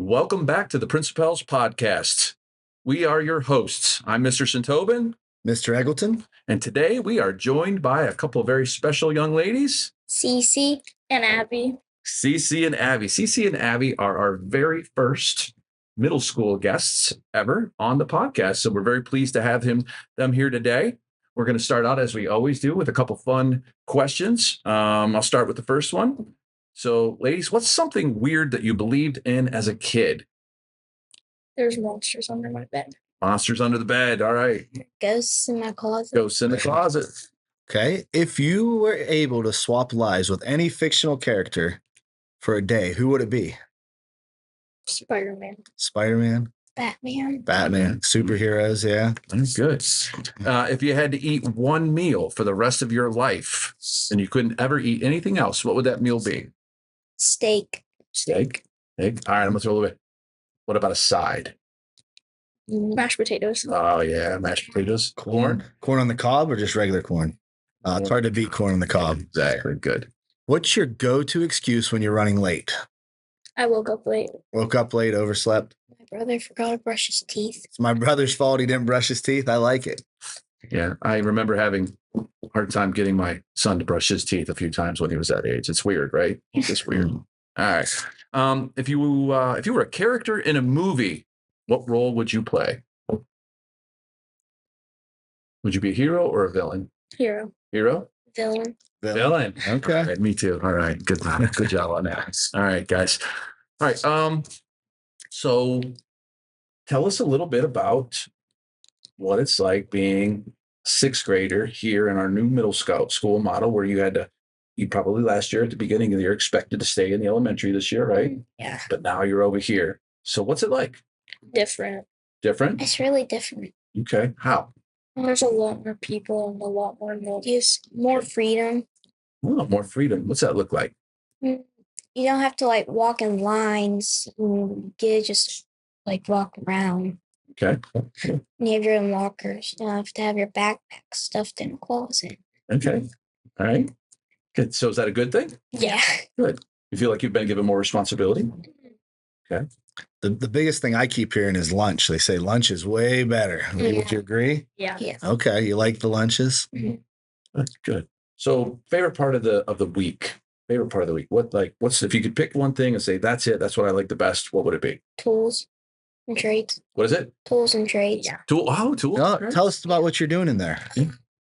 welcome back to the Principals Podcast. We are your hosts. I'm Mr. Sintobin. Mr. Eggleton. And today we are joined by a couple of very special young ladies. Cece and Abby. Cece and Abby. Cece and Abby are our very first middle school guests ever on the podcast. So we're very pleased to have them here today. We're going to start out, as we always do, with a couple fun questions. I'll start with the first one. So, ladies, what's something weird that you believed in as a kid? There's monsters under my bed. Monsters under the bed. All right. Ghosts in my closet. Ghosts in the closet. Okay. If you were able to swap lives with any fictional character for a day, who would it be? Spider-Man. Spider-Man? Batman. Superheroes, yeah. That's good. If you had to eat one meal for the rest of your life and you couldn't ever eat anything else, what would that meal be? Steak. Steak. Egg. All right, I'm going to throw a little bit. What about a side? Mashed potatoes. Oh, yeah. Mashed potatoes. Corn. Corn on the cob or just regular corn? It's hard to beat corn on the cob. Exactly. Good. What's your go-to excuse when you're running late? I woke up late. Woke up late, overslept. My brother forgot to brush his teeth. It's my brother's fault he didn't brush his teeth. I like it. Yeah. I remember having a hard time getting my son to brush his teeth a few times when he was that age. It's weird, right? It's just weird. All right. If you were a character in a movie, what role would you play? Would you be a hero or a villain? Hero. Hero? Villain. Villain. Okay. All right, me too. All right. Good job on that. All right, guys. All right. So tell us a little bit about what it's like being a sixth grader here in our new middle school model, where you probably last year at the beginning of the year expected to stay in the elementary this year, right? Yeah. But now you're over here. So what's it like? Different. Different? It's really different. Okay. How? There's a lot more people and a lot more noise. More freedom. Oh, more freedom. What's that look like? You don't have to walk in lines. You get to just walk around. Okay. And you have your own lockers. You don't have to have your backpack stuffed in a closet. Okay. All right. Good. So is that a good thing? Yeah. Good. You feel like you've been given more responsibility? Okay. The biggest thing I keep hearing is lunch. They say lunch is way better. Yeah. Would you agree? Yeah. Okay. You like the lunches? Good. So favorite part of the week. Favorite part of the week. What's if you could pick one thing and say that's it, that's what I like the best, what would it be? Tools and trades. What is it? Tools and trades. Yeah. Tools. No, tell us about what you're doing in there.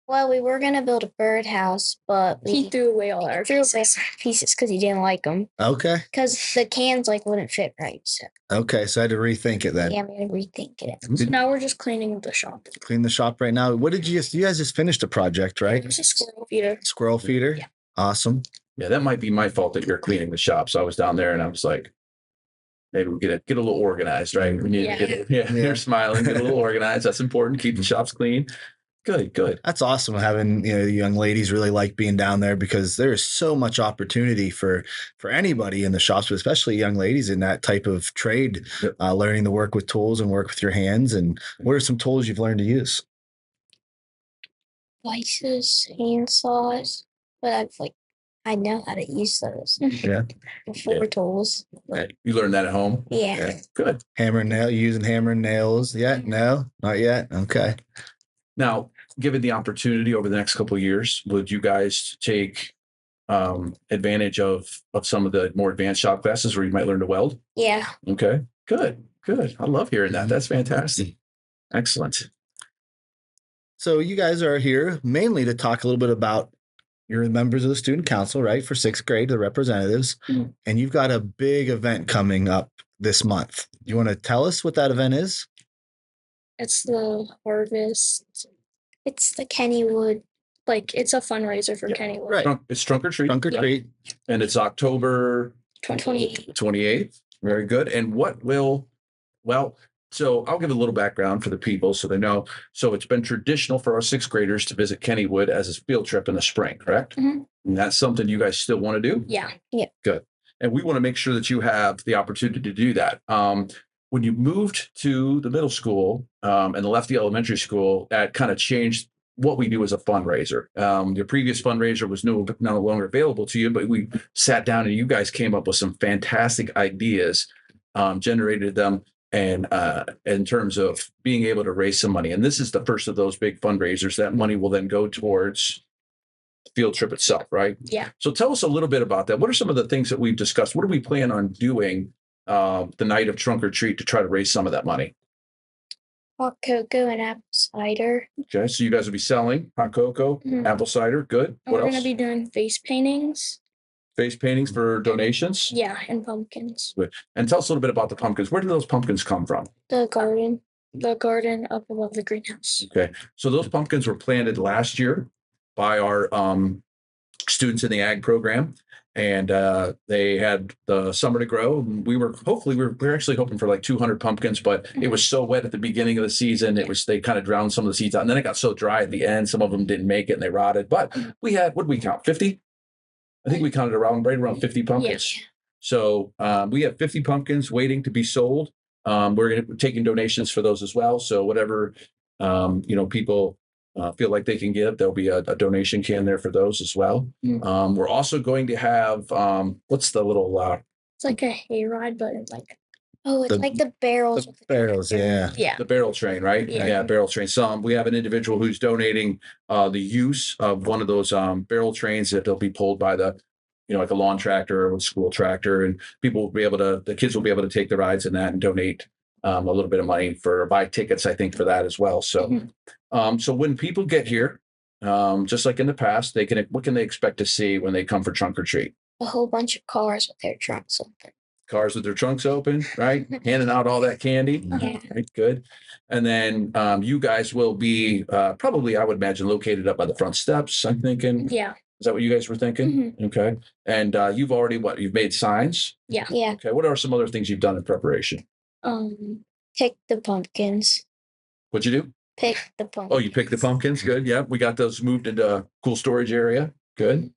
Well, we were gonna build a birdhouse, but he threw away all our pieces because he didn't like them. Okay. Because the cans wouldn't fit right. So. Okay, so I had to rethink it then. Yeah, we had to rethink it. So now we're just cleaning the shop. Clean the shop right now. What did you guys just finished a project, right? It's a squirrel feeder. Squirrel feeder? Yeah. Awesome. Yeah, that might be my fault that you're cleaning the shop. So I was down there and I was like, maybe we get a little organized, right? We need to get you're smiling, get a little organized. That's important. Keep the shops clean. Good. That's awesome having young ladies really like being down there, because there is so much opportunity for anybody in the shops, but especially young ladies in that type of trade, learning to work with tools and work with your hands. And what are some tools you've learned to use? Slices, handsaws, but I know how to use those. Yeah. Before tools. Right. You learned that at home? Yeah. Good. Hammer and nail, using hammer and nails yet? No, not yet. Okay. Now, given the opportunity over the next couple of years, would you guys take advantage of some of the more advanced shop classes where you might learn to weld? Yeah. Okay, good. I love hearing that. That's fantastic. Excellent. So you guys are here mainly to talk a little bit about your members of the student council, right? For sixth grade, the representatives. Mm-hmm. And you've got a big event coming up this month. You want to tell us what that event is? It's the harvest. It's the Kennywood. It's a fundraiser for Kennywood. Right. It's Trunk or Treat. Trunk or Treat. And it's October 28th. Very good. And so I'll give a little background for the people so they know. So it's been traditional for our sixth graders to visit Kennywood as a field trip in the spring, correct? Mm-hmm. And that's something you guys still want to do? Yeah. Good. And we want to make sure that you have the opportunity to do that. When you moved to the middle school and left the elementary school, that kind of changed what we do as a fundraiser. Your previous fundraiser was no longer available to you, but we sat down and you guys came up with some fantastic ideas generated them, and in terms of being able to raise some money. And this is the first of those big fundraisers. That money will then go towards the field trip itself, right? Yeah. So tell us a little bit about that. What are some of the things that we've discussed? What do we plan on doing the night of trunk or treat to try to raise some of that money? Hot cocoa and apple cider. Okay, so you guys will be selling hot cocoa, apple cider. Good. And What we're else? gonna be doing face paintings. Face paintings for donations. Yeah, and pumpkins. Good. And tell us a little bit about the pumpkins. Where do those pumpkins come from? The garden up above the greenhouse. Okay, so those pumpkins were planted last year by our students in the ag program, and they had the summer to grow. We're actually hoping for like 200 pumpkins, but it was so wet at the beginning of the season. They kind of drowned some of the seeds out, and then it got so dry at the end. Some of them didn't make it and they rotted. But we had, what did we count? 50? I think we counted right around 50 pumpkins. Yeah. So we have 50 pumpkins waiting to be sold. We're taking donations for those as well. So whatever people feel like they can give, there'll be a donation can there for those as well. We're also going to have what's the little it's like a hayride, but it's like the barrels. The barrels, yeah. Yeah. the barrel train, right? Yeah. Barrel train. We have an individual who's donating the use of one of those barrel trains that they'll be pulled by like a lawn tractor or a school tractor, and the kids will be able to take the rides in that and donate a little bit of money for buy tickets, I think, for that as well. So, so when people get here, just like in the past, what can they expect to see when they come for trunk or treat? A whole bunch of cars with their trunks open. Cars with their trunks open, right? Handing out all that candy. Yeah. Right, good. And then you guys will be probably, I would imagine, located up by the front steps, I'm thinking. Yeah. Is that what you guys were thinking? Okay. And you've made signs? Yeah. Okay. What are some other things you've done in preparation? Pick the pumpkins. What'd you do? Pick the pumpkins. Oh, you picked the pumpkins. Good. Yeah. We got those moved into a cool storage area. Good.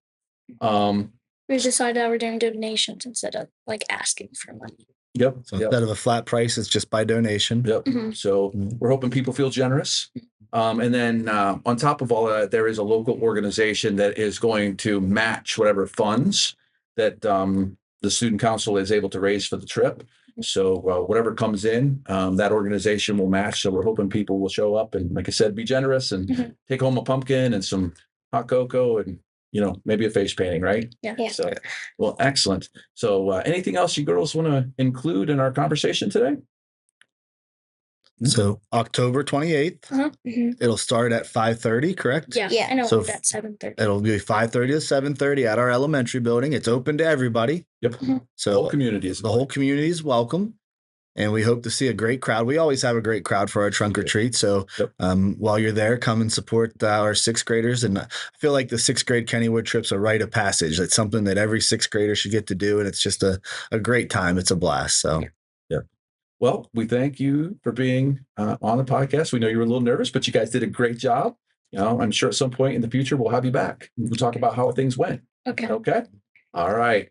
We decided that we're doing donations instead of like asking for money. Yep. So instead of a flat price, it's just by donation. Yep. So we're hoping people feel generous. And then on top of all that, there is a local organization that is going to match whatever funds that the student council is able to raise for the trip. So whatever comes in, that organization will match. So we're hoping people will show up and, like I said, be generous and take home a pumpkin and some hot cocoa and maybe a face painting, right? Yeah. So, well, excellent. So anything else you girls want to include in our conversation today? So October 28th, it'll start at 5:30, correct? Yeah. And it'll So end at 7:30. It'll be 5:30 to 7:30 at our elementary building. It's open to everybody. Yep. So the whole community is welcome. And we hope to see a great crowd. We always have a great crowd for our trunk or treat. So while you're there, come and support our sixth graders. And I feel like the sixth grade Kennywood trips are rite of passage. It's something that every sixth grader should get to do. And it's just a great time. It's a blast. So, yeah. Well, we thank you for being on the podcast. We know you were a little nervous, but you guys did a great job. I'm sure at some point in the future, we'll have you back. We'll talk about how things went. Okay. Okay. All right.